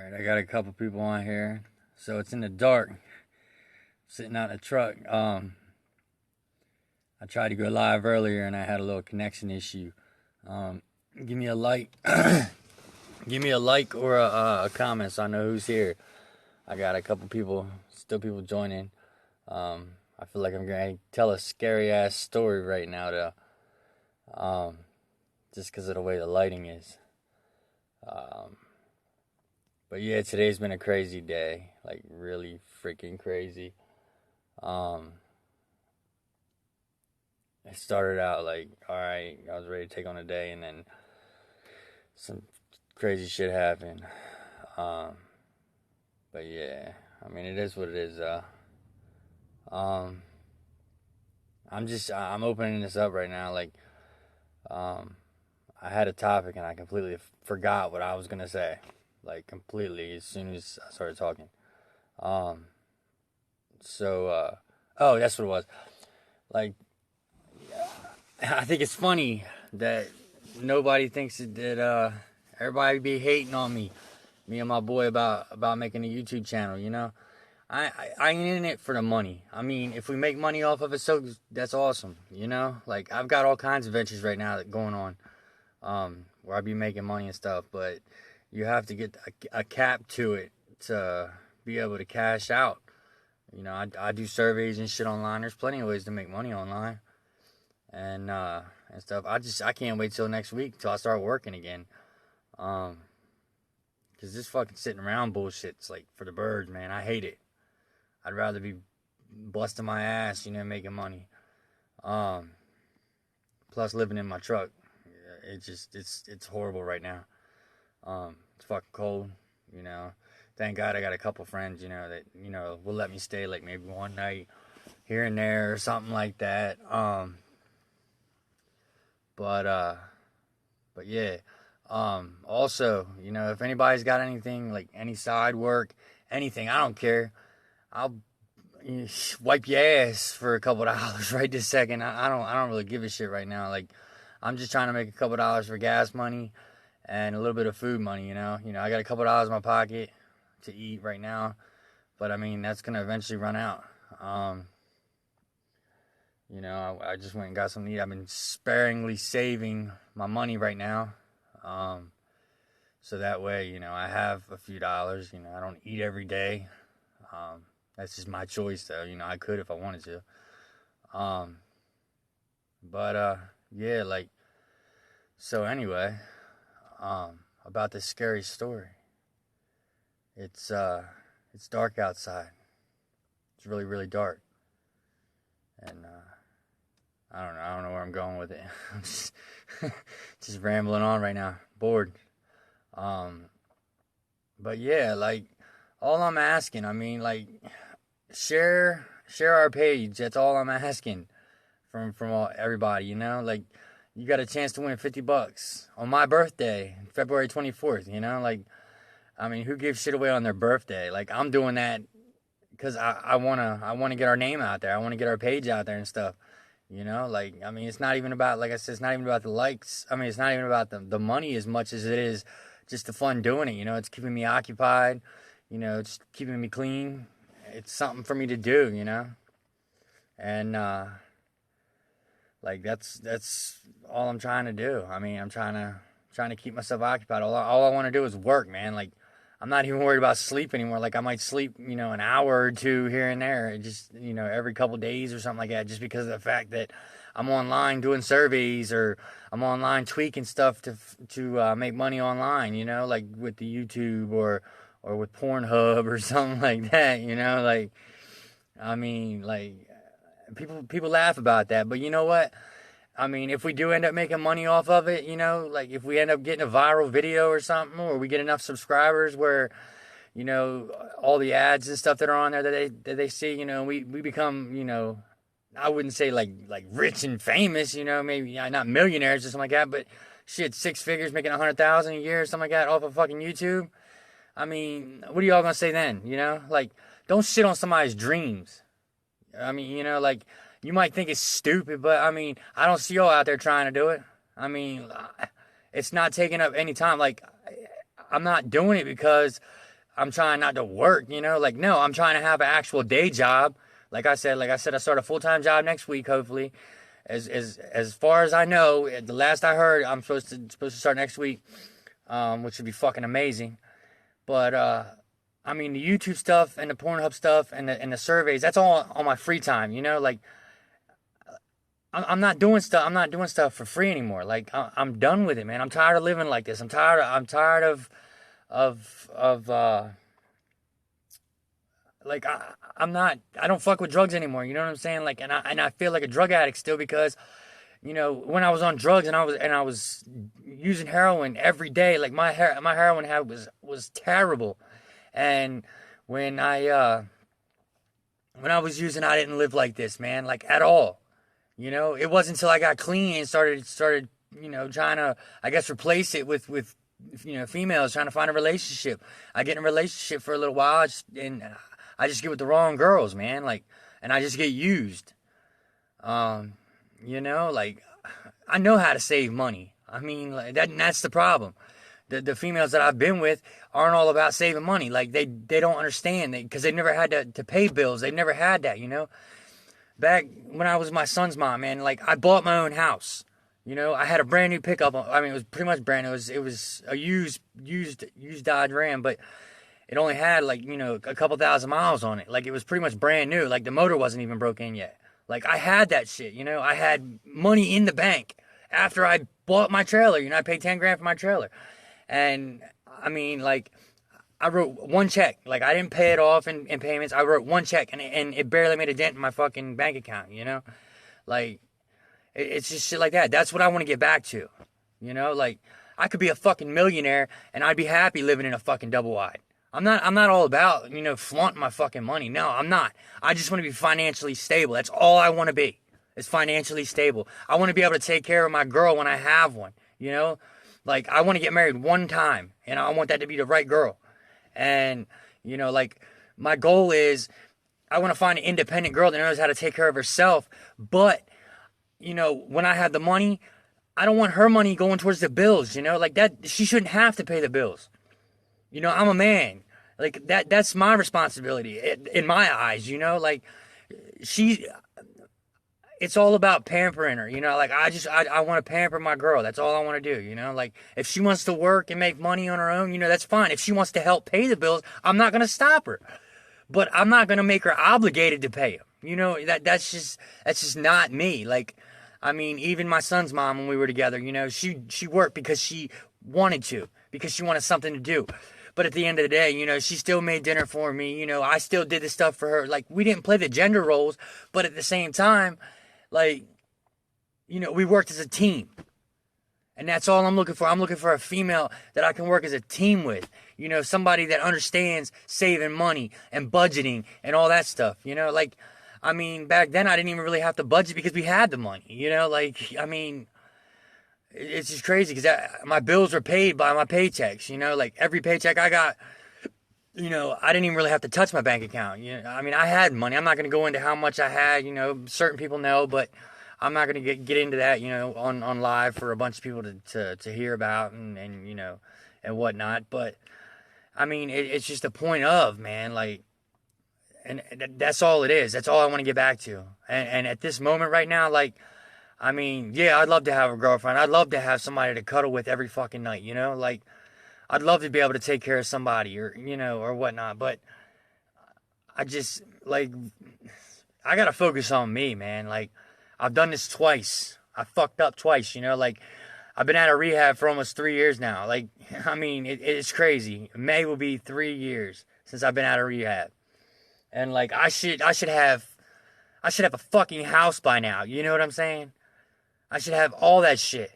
Alright, I got a couple people on here. So it's in the dark. Sitting out in the truck. I tried to go live earlier and I had a little connection issue. Give me a like. Give me a like or a comment so I know who's here. I got a couple people, still people joining. I feel like I'm going to tell a scary ass story right now though. Just because of the way the lighting is. But yeah, today's been a crazy day. Like really freaking crazy. It started out like, alright, I was ready to take on a day and then some crazy shit happened. But yeah, I mean, it is what it is, I'm opening this up right now. Like, I had a topic and I completely forgot what I was gonna say. Like, completely as soon as I started talking. Oh, that's what it was. Like, I think it's funny that nobody thinks that everybody be hating on me and my boy about making a YouTube channel. You know, I ain't in it for the money. I mean, if we make money off of it, so that's awesome. You know, like I've got all kinds of ventures right now that going on, where I be making money and stuff. But you have to get a cap to it to be able to cash out. You know, I do surveys and shit online. There's plenty of ways to make money online. And stuff. I can't wait till next week till I start working again. Cause this fucking sitting around bullshit's like for the birds, man. I hate it. I'd rather be busting my ass, you know, making money. Plus living in my truck. It's horrible right now. It's fucking cold, you know. Thank God I got a couple friends, you know, that, you know, will let me stay like maybe one night here and there or something like that. But yeah, also, you know, if anybody's got anything, like any side work, anything, I don't care. I'll wipe your ass for a couple dollars right this second. I don't really give a shit right now. Like, I'm just trying to make a couple dollars for gas money and a little bit of food money, you know. You know, I got a couple dollars in my pocket to eat right now, but I mean, that's gonna eventually run out. You know, I just went and got something to eat. I've been sparingly saving my money right now. So that way, you know, I have a few dollars. You know, I don't eat every day. That's just my choice, though. You know, I could if I wanted to. Yeah, like, so anyway, about this scary story. It's dark outside. It's really, really dark. And, I don't know where I'm going with it. I'm just rambling on right now. Bored. But yeah, like, all I'm asking, I mean, like, share our page. That's all I'm asking from everybody, you know? Like, you got a chance to win $50 on my birthday, February 24th, you know? Like, I mean, who gives shit away on their birthday? Like, I'm doing that because I wanna get our name out there. I wanna get our page out there and stuff. You know, like, I mean, it's not even about, like I said, it's not even about the likes. I mean, it's not even about the money as much as it is just the fun doing it. You know, it's keeping me occupied. You know, it's keeping me clean. It's something for me to do, you know? And, like, that's all I'm trying to do. I mean, I'm trying to keep myself occupied. All I want to do is work, man. Like, I'm not even worried about sleep anymore. Like, I might sleep, you know, an hour or two here and there, just, you know, every couple days or something like that, just because of the fact that I'm online doing surveys or I'm online tweaking stuff to make money online, you know, like with the YouTube or with Pornhub or something like that, you know, like, I mean, like, people laugh about that, but you know what? I mean, if we do end up making money off of it, you know, like if we end up getting a viral video or something, or we get enough subscribers where, you know, all the ads and stuff that are on there that they see, you know, we become, you know, I wouldn't say like rich and famous, you know, maybe not millionaires or something like that, but shit, 6 figures, making 100,000 a year or something like that off of fucking YouTube. I mean, what are y'all gonna say then? You know, like, don't shit on somebody's dreams. I mean, you know, like, you might think it's stupid, but I mean, I don't see y'all out there trying to do it. I mean, it's not taking up any time. Like, I'm not doing it because I'm trying not to work, you know? Like, no, I'm trying to have an actual day job. Like I said, I start a full-time job next week, hopefully. As far as I know, the last I heard, I'm supposed to start next week, which would be fucking amazing. But I mean, the YouTube stuff and the Pornhub stuff and the surveys, that's all on my free time, you know? Like, I'm not doing stuff. I'm not doing stuff for free anymore. Like, I'm done with it, man. I'm tired of living like this. I'm tired of like I don't fuck with drugs anymore. You know what I'm saying? Like, and I feel like a drug addict still because, you know, when I was on drugs and I was using heroin every day, like my heroin habit was terrible. And when I was using, I didn't live like this, man, like at all. You know, it wasn't until I got clean and started, you know, trying to, I guess, replace it with you know, females, trying to find a relationship. I get in a relationship for a little while, and I just get with the wrong girls, man. Like, and I just get used. You know, like, I know how to save money. I mean, like, that's the problem. The females that I've been with aren't all about saving money. Like, they don't understand, because they've never had to pay bills. They've never had that, you know. Back when I was my son's mom, man, like, I bought my own house. You know, I had a brand new pickup. I mean, it was pretty much brand new. It was a used Dodge Ram, but it only had, like, you know, a couple thousand miles on it. Like, it was pretty much brand new. Like, the motor wasn't even broken yet. Like, I had that shit, you know. I had money in the bank after I bought my trailer. You know, I paid 10 grand for my trailer. And, I mean, like, I wrote one check. Like, I didn't pay it off in payments. I wrote one check, and it barely made a dent in my fucking bank account, you know? Like, it's just shit like that. That's what I want to get back to, you know? Like, I could be a fucking millionaire, and I'd be happy living in a fucking double wide. I'm not all about, you know, flaunting my fucking money. No, I'm not. I just want to be financially stable. That's all I want to be, is financially stable. I want to be able to take care of my girl when I have one, you know? Like, I want to get married one time, and I want that to be the right girl. And, you know, like, my goal is I want to find an independent girl that knows how to take care of herself. But, you know, when I have the money, I don't want her money going towards the bills, you know? Like, that, she shouldn't have to pay the bills. You know, I'm a man. Like, that's my responsibility in my eyes, you know? Like, it's all about pampering her, you know? Like, I want to pamper my girl. That's all I want to do, you know? Like, if she wants to work and make money on her own, you know, that's fine. If she wants to help pay the bills, I'm not going to stop her. But I'm not going to make her obligated to pay them. You know, that's just not me. Like, I mean, even my son's mom, when we were together, you know, she worked because she wanted to, because she wanted something to do. But at the end of the day, you know, she still made dinner for me. You know, I still did the stuff for her. Like, we didn't play the gender roles, but at the same time, like, you know, we worked as a team. And that's all I'm looking for. I'm looking for a female that I can work as a team with. You know, somebody that understands saving money and budgeting and all that stuff. You know, like, I mean, back then I didn't even really have to budget because we had the money. You know, like, I mean, it's just crazy because my bills were paid by my paychecks. You know, like, every paycheck I got, you know, I didn't even really have to touch my bank account. You know, I mean, I had money. I'm not going to go into how much I had. You know, certain people know, but I'm not going to get into that, you know, on live for a bunch of people to hear about and you know, and whatnot. But, I mean, it's just a point of, man, like, and that's all it is. That's all I want to get back to. And at this moment right now, like, I mean, yeah, I'd love to have a girlfriend. I'd love to have somebody to cuddle with every fucking night, you know? Like, I'd love to be able to take care of somebody or, you know, or whatnot. But I just, like, I got to focus on me, man. Like, I've done this twice. I fucked up twice, you know? Like, I've been out of rehab for almost 3 years now. Like, I mean, it's crazy. May will be 3 years since I've been out of rehab. And, like, I should have a fucking house by now. You know what I'm saying? I should have all that shit.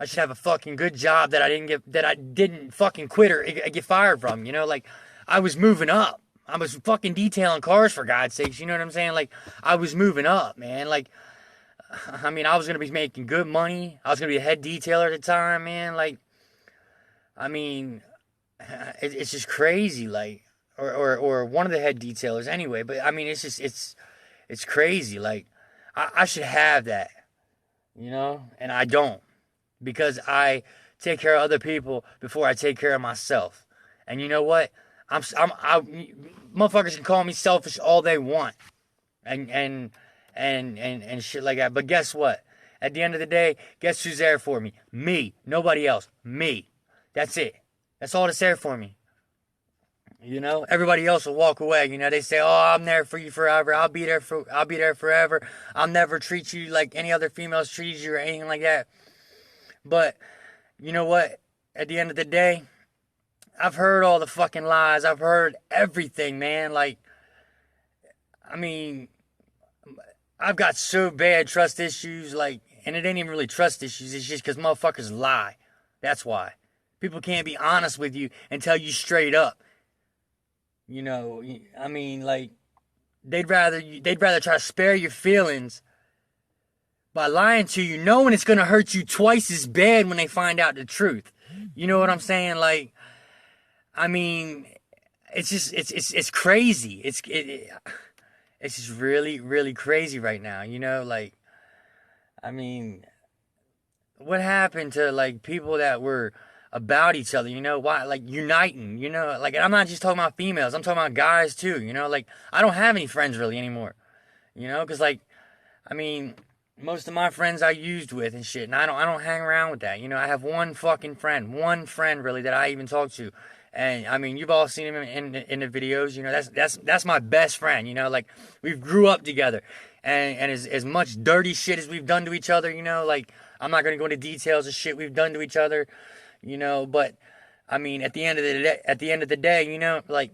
I should have a fucking good job that I didn't fucking quit or get fired from, you know? Like, I was moving up. I was fucking detailing cars, for God's sakes, you know what I'm saying? Like, I was moving up, man. Like, I mean, I was going to be making good money. I was going to be a head detailer at the time, man. Like, I mean, it's just crazy, like, or one of the head detailers anyway. But, I mean, it's just, it's crazy. Like, I should have that, you know? And I don't. Because I take care of other people before I take care of myself. And you know what? motherfuckers can call me selfish all they want, and and shit like that. But guess what? At the end of the day, guess who's there for me? Me. Nobody else. Me. That's it. That's all that's there for me. You know, everybody else will walk away. You know, they say, "Oh, I'm there for you forever. I'll be there forever. I'll never treat you like any other females treat you or anything like that." But you know what? At the end of the day, I've heard all the fucking lies. I've heard everything, man. Like, I mean, I've got so bad trust issues, like, and it ain't even really trust issues. It's just because motherfuckers lie. That's why. People can't be honest with you and tell you straight up. You know, I mean, like, they'd rather try to spare your feelings by lying to you, knowing it's gonna hurt you twice as bad when they find out the truth. You know what I'm saying? Like, I mean, it's just it's crazy. It's just really, really crazy right now. You know, like, I mean, what happened to like people that were about each other, you know, why, like, uniting, you know, like, I'm not just talking about females, I'm talking about guys too, you know, like, I don't have any friends really anymore, you know, because, like, I mean, most of my friends I used with and shit, and I don't hang around with that, you know. I have one friend really that I even talk to, and I mean, you've all seen him in the videos, you know. That's my best friend, you know. Like, we grew up together, and as much dirty shit as we've done to each other, you know, like, I'm not gonna go into details of shit we've done to each other, you know. But I mean, at the end of the day, you know, like,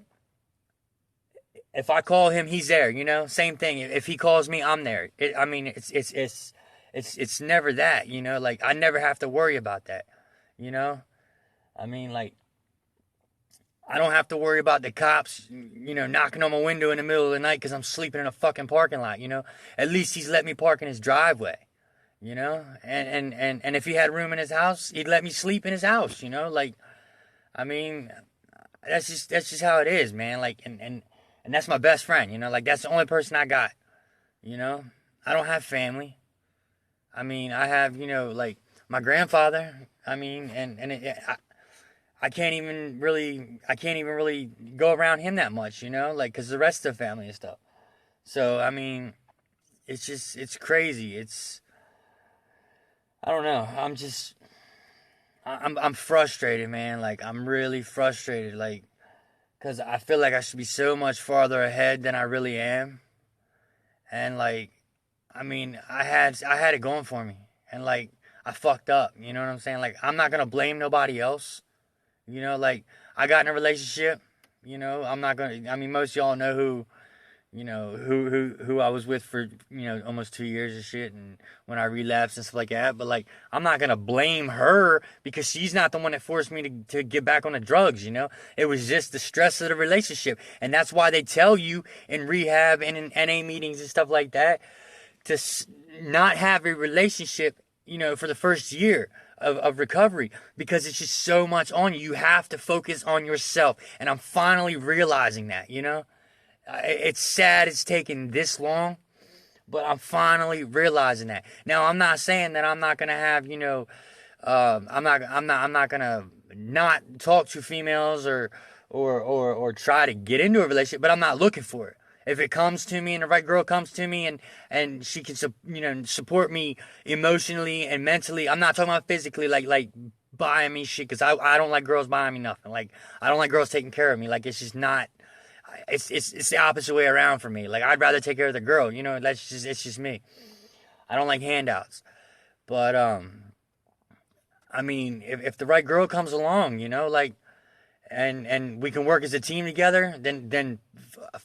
if I call him, he's there, you know. Same thing. If he calls me, I'm there. I mean, it's never that, you know. Like, I never have to worry about that, you know. I mean, like, I don't have to worry about the cops, you know, knocking on my window in the middle of the night because I'm sleeping in a fucking parking lot, you know. At least he's let me park in his driveway, you know. And if he had room in his house, he'd let me sleep in his house, you know. Like, I mean, that's just how it is, man. Like, and that's my best friend, you know. Like, that's the only person I got, you know. I don't have family. I mean, I have, you know, like, my grandfather. I mean, I can't even really go around him that much, you know, like, because the rest of the family and stuff. So, I mean, it's crazy. I don't know. I'm frustrated, man. Like, I'm really frustrated, like, because I feel like I should be so much farther ahead than I really am. And, like, I mean, I had it going for me. And, like, I fucked up, you know what I'm saying? Like, I'm not going to blame nobody else. You know, like, I got in a relationship, you know. I'm not going to, I mean, most of y'all know who, you know, who I was with for, you know, almost 2 years and shit, and when I relapsed and stuff like that. But, like, I'm not going to blame her because she's not the one that forced me to get back on the drugs, you know. It was just the stress of the relationship. And that's why they tell you in rehab and in NA meetings and stuff like that to not have a relationship, you know, for the first year of recovery, because it's just so much on you. You have to focus on yourself. And I'm finally realizing that, you know. It's sad it's taken this long, but I'm finally realizing that. Now, I'm not saying that I'm not gonna have, you know, I'm not gonna not talk to females or try to get into a relationship, but I'm not looking for it. If it comes to me and the right girl comes to me and she can, you know, support me emotionally and mentally, I'm not talking about physically, like buying me shit, because I don't like girls buying me nothing. Like, I don't like girls taking care of me. Like, it's just not. It's the opposite way around for me. Like, I'd rather take care of the girl. You know, it's just me. I don't like handouts. But I mean, if the right girl comes along, you know, like, and we can work as a team together, then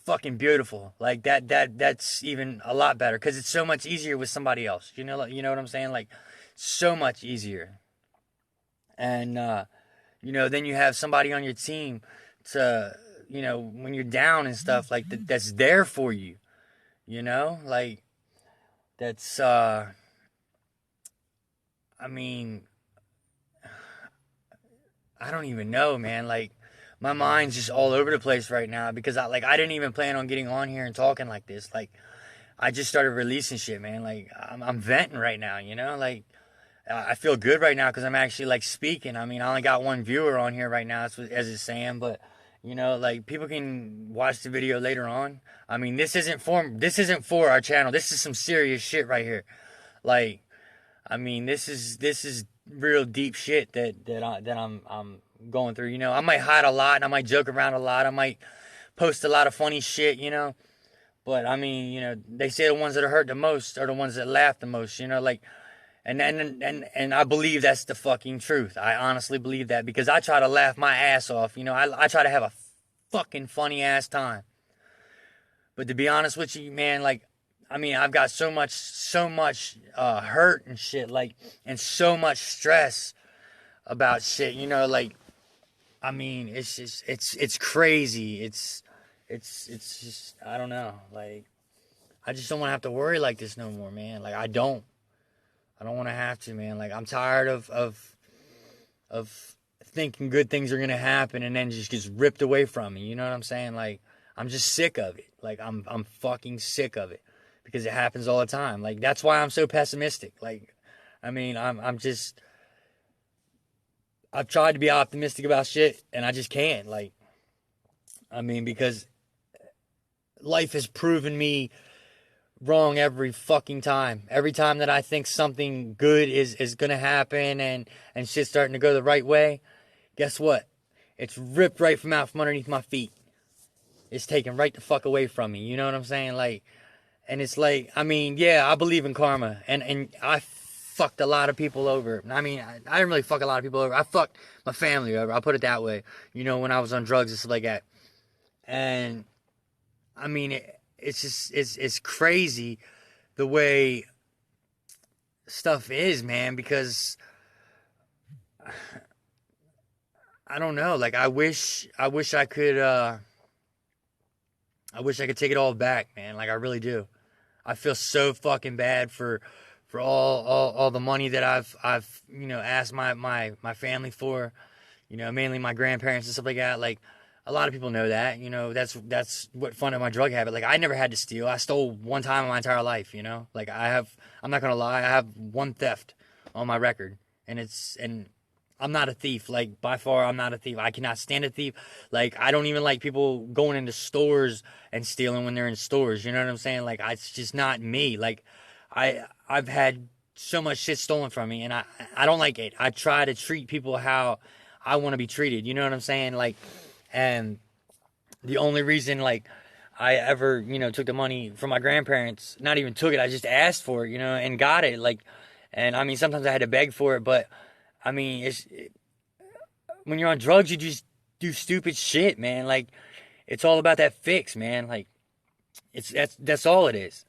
fucking beautiful. Like, that's even a lot better, because it's so much easier with somebody else. You know what I'm saying? Like, so much easier. And you know, then you have somebody on your team to, you know, when you're down and stuff, like, that's there for you. You know, like, that's I mean, I don't even know, man. Like, my mind's just all over the place right now, because I didn't even plan on getting on here and talking like this. Like, I just started releasing shit, man. Like, I'm venting right now, you know. Like, I feel good right now because I'm actually, like, speaking. I mean, I only got one viewer on here right now, as it's saying, but You know, like people can watch the video later on. I mean, this isn't for our channel. This is some serious shit right here. Like, I mean, this is real deep shit that I'm going through. You know, I might hide a lot and I might joke around a lot. I might post a lot of funny shit, you know. But I mean, you know, they say the ones that are hurt the most are the ones that laugh the most, you know, like and I believe that's the fucking truth. I honestly believe that because I try to laugh my ass off, you know. I try to have a fucking funny ass time. But to be honest with you, man, like I mean, I've got so much hurt and shit, like, and so much stress about shit, you know, like I mean, it's just it's crazy. It's just I don't know. Like I just don't want to have to worry like this no more, man. Like I don't want to have to, man. Like I'm tired of thinking good things are gonna happen and then just gets ripped away from me. You know what I'm saying? Like I'm just sick of it. Like I'm fucking sick of it because it happens all the time. Like that's why I'm so pessimistic. Like I mean, I'm just I've tried to be optimistic about shit and I just can't. Like I mean, because life has proven me wrong every fucking time. Every time that I think something good is gonna happen and shit's starting to go the right way, guess what? It's ripped right from out from underneath my feet. It's taken right the fuck away from me. You know what I'm saying? Like, and it's like, I mean, yeah, I believe in karma, and I fucked a lot of people over. I mean, I didn't really fuck a lot of people over. I fucked my family over. I'll put it that way. You know, when I was on drugs and stuff like that. And I mean, it's just it's crazy the way stuff is, man. Because I don't know. Like, I wish I could take it all back, man. Like, I really do. I feel so fucking bad for all the money that I've you know asked my family for. You know, mainly my grandparents and stuff like that. Like, a lot of people know that. You know, that's what funded my drug habit. Like, I never had to steal. I stole one time in my entire life. You know, like I'm not gonna lie. I have one theft on my record, and I'm not a thief. Like, by far, I'm not a thief. I cannot stand a thief. Like, I don't even like people going into stores and stealing when they're in stores. You know what I'm saying? Like, it's just not me. Like, I've had so much shit stolen from me, and I don't like it. I try to treat people how I want to be treated. You know what I'm saying? Like, and the only reason like I ever took the money from my grandparents, not even took it, I just asked for it, and got it. Like, and I mean sometimes I had to beg for it, but I mean when you're on drugs, you just do stupid shit, man. Like, it's all about that fix, man. Like, that's all it is.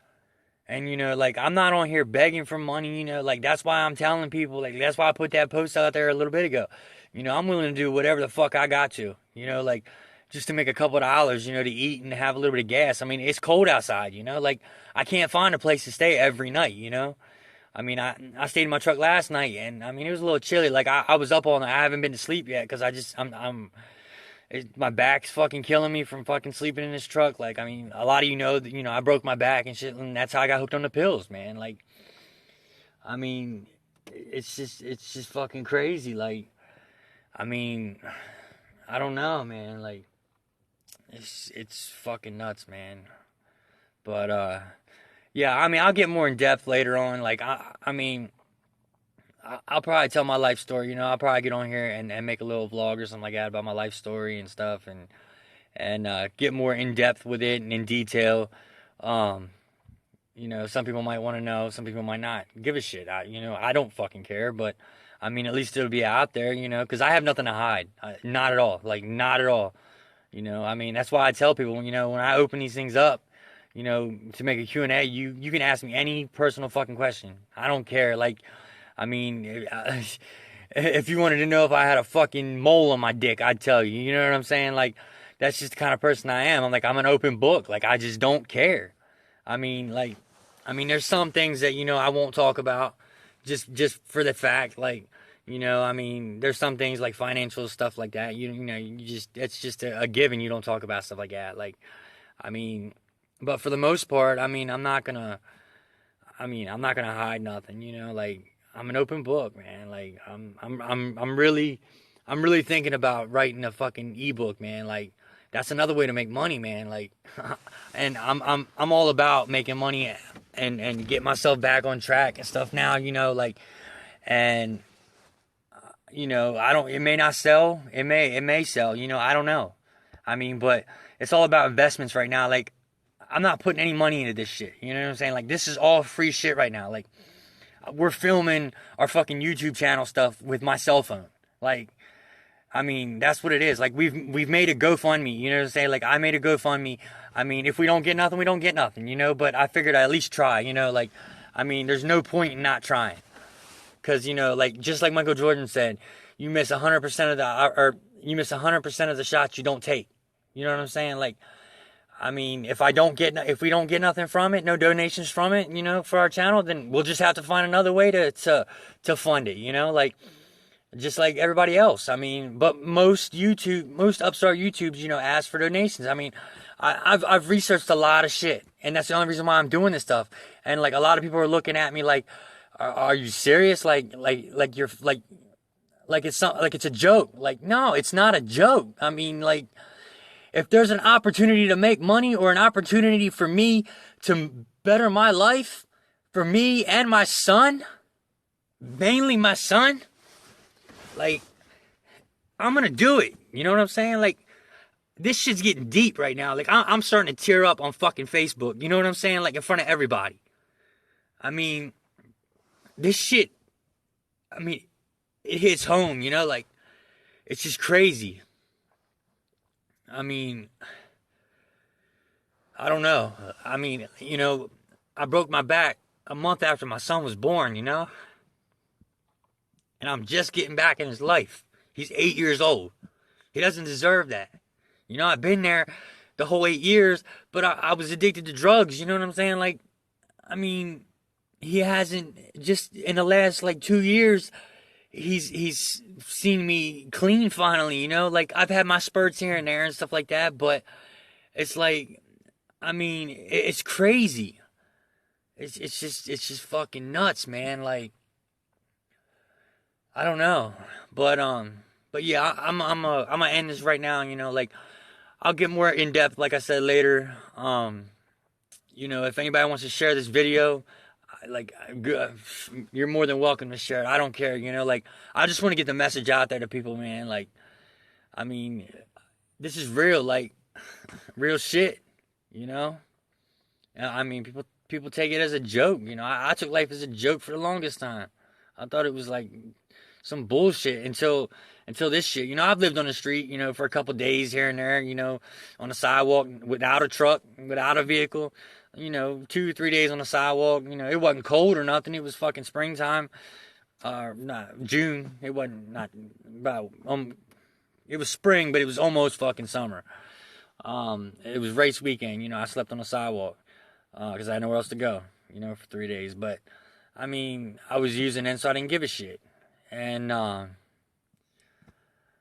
And like, I'm not on here begging for money, like, that's why I'm telling people, like, that's why I put that post out there a little bit ago. I'm willing to do whatever the fuck I got to, like, just to make a couple of dollars, to eat and have a little bit of gas. I mean, it's cold outside, like, I can't find a place to stay every night, I mean, I stayed in my truck last night, and I mean, it was a little chilly. Like, I was up all night. I haven't been to sleep yet because my back's fucking killing me from fucking sleeping in this truck. Like, I mean, a lot of that, I broke my back and shit, and that's how I got hooked on the pills, man. Like, I mean, it's just fucking crazy. Like, I mean, I don't know, man. Like, it's fucking nuts, man. But yeah, I mean, I'll get more in depth later on. Like, I mean, I'll probably tell my life story. I'll probably get on here and make a little vlog or something like that about my life story and stuff, and get more in depth with it and in detail. Um, some people might want to know, some people might not give a shit. I don't fucking care, but I mean, at least it'll be out there, because I have nothing to hide. Not at all. Like, not at all. I mean, that's why I tell people, when I open these things up, to make a Q&A, you can ask me any personal fucking question. I don't care. Like, I mean, if you wanted to know if I had a fucking mole on my dick, I'd tell you. You know what I'm saying? Like, that's just the kind of person I am. I'm an open book. Like, I just don't care. I mean, like, there's some things that, I won't talk about just for the fact, like, I mean, there's some things like financial stuff like that. It's just a given. You don't talk about stuff like that. Like, I mean, but for the most part, I'm not gonna hide nothing, like, I'm an open book, man. Like, I'm really thinking about writing a fucking ebook, man. Like, that's another way to make money, man. Like, and I'm all about making money and get myself back on track and stuff now, you know, like, and you know, I don't, it may not sell, it may sell, you know, I don't know. I mean, but it's all about investments right now. Like, I'm not putting any money into this shit. You know what I'm saying? Like, this is all free shit right now. Like, we're filming our fucking YouTube channel stuff with my cell phone. Like, I mean, that's what it is. Like, we've made a GoFundMe. You know what I'm saying? Like, I made a GoFundMe. I mean, if we don't get nothing, we don't get nothing, you know? But I figured I'd at least try, you know? Like, I mean, there's no point in not trying. Because, you know, like, just like Michael Jordan said, you miss 100% of or you miss 100% of the shots you don't take. You know what I'm saying? Like, I mean, if we don't get nothing from it, no donations from it, you know, for our channel, then we'll just have to find another way to fund it, you know, like, just like everybody else. I mean, but most upstart YouTubes, you know, ask for donations. I mean, I've researched a lot of shit, and that's the only reason why I'm doing this stuff. And like, a lot of people are looking at me like, are you serious? Like you're like it's not, like it's a joke. Like, no, it's not a joke. I mean, like, if there's an opportunity to make money or an opportunity for me to better my life, for me and my son, mainly my son, like, I'm gonna do it. You know what I'm saying? Like, this shit's getting deep right now. Like, I'm starting to tear up on fucking Facebook. You know what I'm saying? Like, in front of everybody. I mean, this shit, I mean, it hits home, you know? Like, it's just crazy. I mean, I don't know. I mean, you know, I broke my back a month after my son was born, you know? And I'm just getting back in his life. He's 8 years old. He doesn't deserve that. You know, I've been there the whole 8 years, but I was addicted to drugs, you know what I'm saying? Like, I mean, he hasn't, just in the last, like, 2 years, he's seen me clean finally, you know? Like, I've had my spurts here and there and stuff like that, but it's like, I mean, it's crazy. It's just fucking nuts, man. Like, I don't know. But yeah, I'm gonna end this right now, you know, like, I'll get more in depth, like I said, later. You know, if anybody wants to share this video, like, you're more than welcome to share it. I don't care, you know, like, I just want to get the message out there to people, man. Like, I mean, this is real, like, real shit, you know? I mean, people take it as a joke, you know? I took life as a joke for the longest time. I thought it was, like, some bullshit until this shit. You know, I've lived on the street, you know, for a couple days here and there, you know, on the sidewalk, without a truck, without a vehicle. You know, 2-3 days on the sidewalk. You know, it wasn't cold or nothing. It was fucking springtime. Not June. It wasn't, not about, it was spring, but it was almost fucking summer. It was race weekend. You know, I slept on the sidewalk because I had nowhere else to go, you know, for 3 days. But, I mean, I was using it, so I didn't give a shit. And,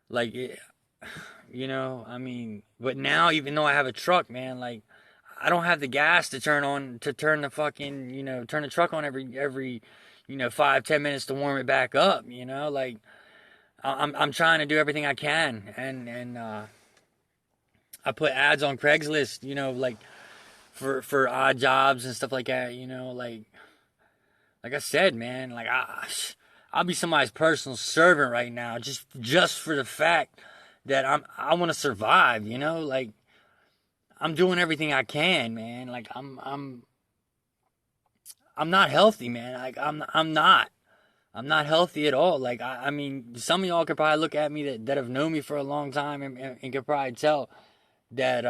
like, you know, I mean, but now, even though I have a truck, man, like, I don't have the gas to turn the fucking, you know, turn the truck on every, you know, 5-10 minutes to warm it back up, you know, like, I'm trying to do everything I can, and I put ads on Craigslist, you know, like, for odd jobs and stuff like that, you know, like I said, man, like, I'll be somebody's personal servant right now, just for the fact that I want to survive, you know, like, I'm doing everything I can, man. Like, I'm not healthy, man. Like, I'm not healthy at all. Like, I mean, some of y'all could probably look at me that have known me for a long time and could probably tell that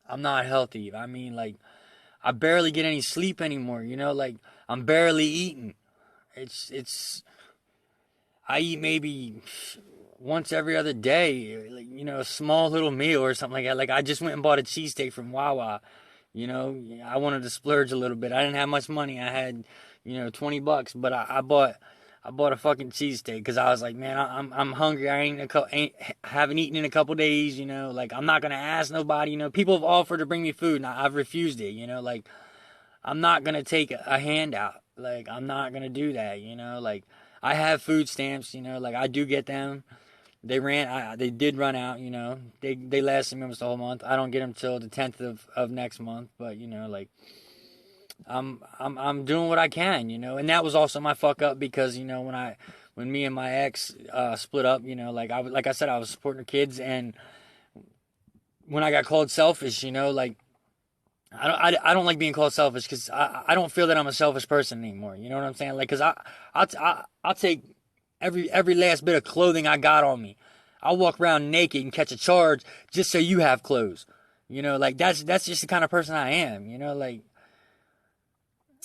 I'm not healthy. I mean, like, I barely get any sleep anymore, you know, like, I'm barely eating. I eat maybe once every other day, like, you know, a small little meal or something like that. Like, I just went and bought a cheesesteak from Wawa. You know, I wanted to splurge a little bit. I didn't have much money. I had, you know, $20, but I bought a fucking cheesesteak because I was like, man, I'm hungry. Haven't eaten in a couple days. You know, like, I'm not gonna ask nobody. You know, people have offered to bring me food, and I've refused it. You know, like, I'm not gonna take a handout. Like, I'm not gonna do that. You know, like, I have food stamps. You know, like, I do get them. They did run out, you know. They lasted me almost the whole month. I don't get them till the 10th of next month, but you know, like I'm doing what I can, you know. And that was also my fuck up because, you know, when me and my ex split up, you know, like I said, I was supporting her kids, and when I got called selfish, you know, like I don't like being called selfish because I don't feel that I'm a selfish person anymore. You know what I'm saying? Like, cause I'll take every last bit of clothing I got on me. I'll walk around naked and catch a charge just so you have clothes. You know, like that's just the kind of person I am. You know, like,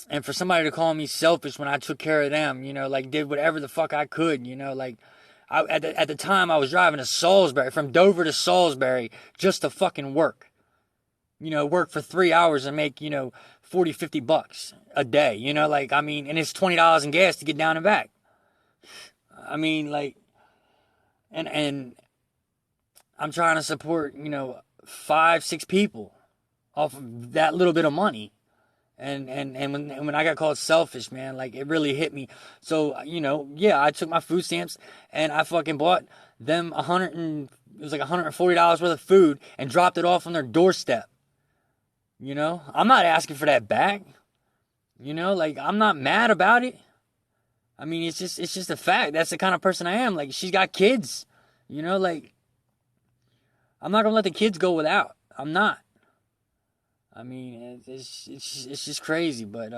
and for somebody to call me selfish when I took care of them, you know, like did whatever the fuck I could, you know, like at the time I was driving to Salisbury, from Dover to Salisbury, just to fucking work. You know, work for 3 hours and make, you know, 40, $50 a day. You know, like, I mean, and it's $20 in gas to get down and back. I mean, like, and I'm trying to support, you know, 5, 6 people off of that little bit of money. And when I got called selfish, man, like it really hit me. So, you know, yeah, I took my food stamps and I fucking bought them it was like $140 worth of food and dropped it off on their doorstep. You know, I'm not asking for that back. You know, like I'm not mad about it. I mean, it's just a fact. That's the kind of person I am. Like, she's got kids. You know, like I'm not gonna let the kids go without. I'm not. I mean, it's just crazy, but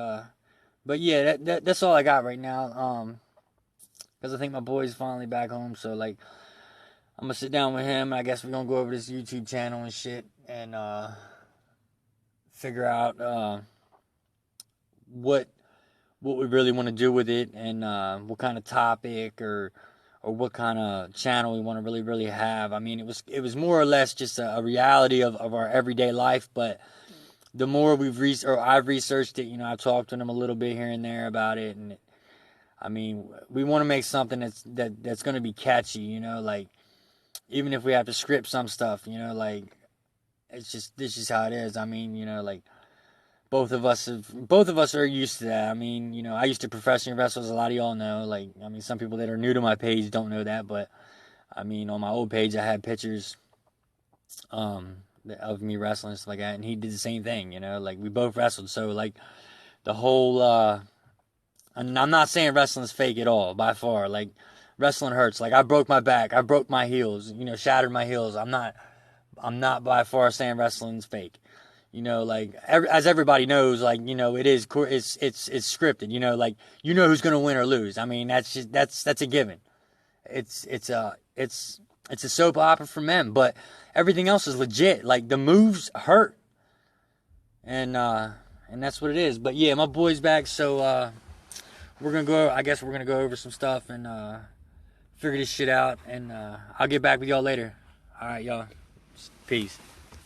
yeah, that's all I got right now. Because I think my boy's finally back home, so like I'm gonna sit down with him. I guess we're gonna go over this YouTube channel and shit, and figure out what we really want to do with it, and what kind of topic or what kind of channel we want to really have. I mean, it was more or less just a reality of our everyday life, but the more I've researched it, you know, I've talked to them a little bit here and there about it, and I mean, we want to make something that's going to be catchy, you know, like even if we have to script some stuff, you know, like this is how it is. I mean, you know, like both of us are used to that. I mean, you know, I used to professionally wrestle, as a lot of y'all know. Like, I mean, some people that are new to my page don't know that, but I mean, on my old page, I had pictures of me wrestling and stuff like that, and he did the same thing, you know, like we both wrestled. So like the whole and I'm not saying wrestling's fake at all, by far. Like, wrestling hurts. Like, I broke my back, I broke my heels, you know, shattered my heels. I'm not by far saying wrestling's fake. You know, like as everybody knows, like, you know, it's scripted. You know, like, you know who's gonna win or lose. I mean, that's a given. It's a soap opera for men, but everything else is legit. Like, the moves hurt, and that's what it is. But yeah, my boy's back, so we're gonna go. I guess we're gonna go over some stuff and figure this shit out, and I'll get back with y'all later. All right, y'all. Peace.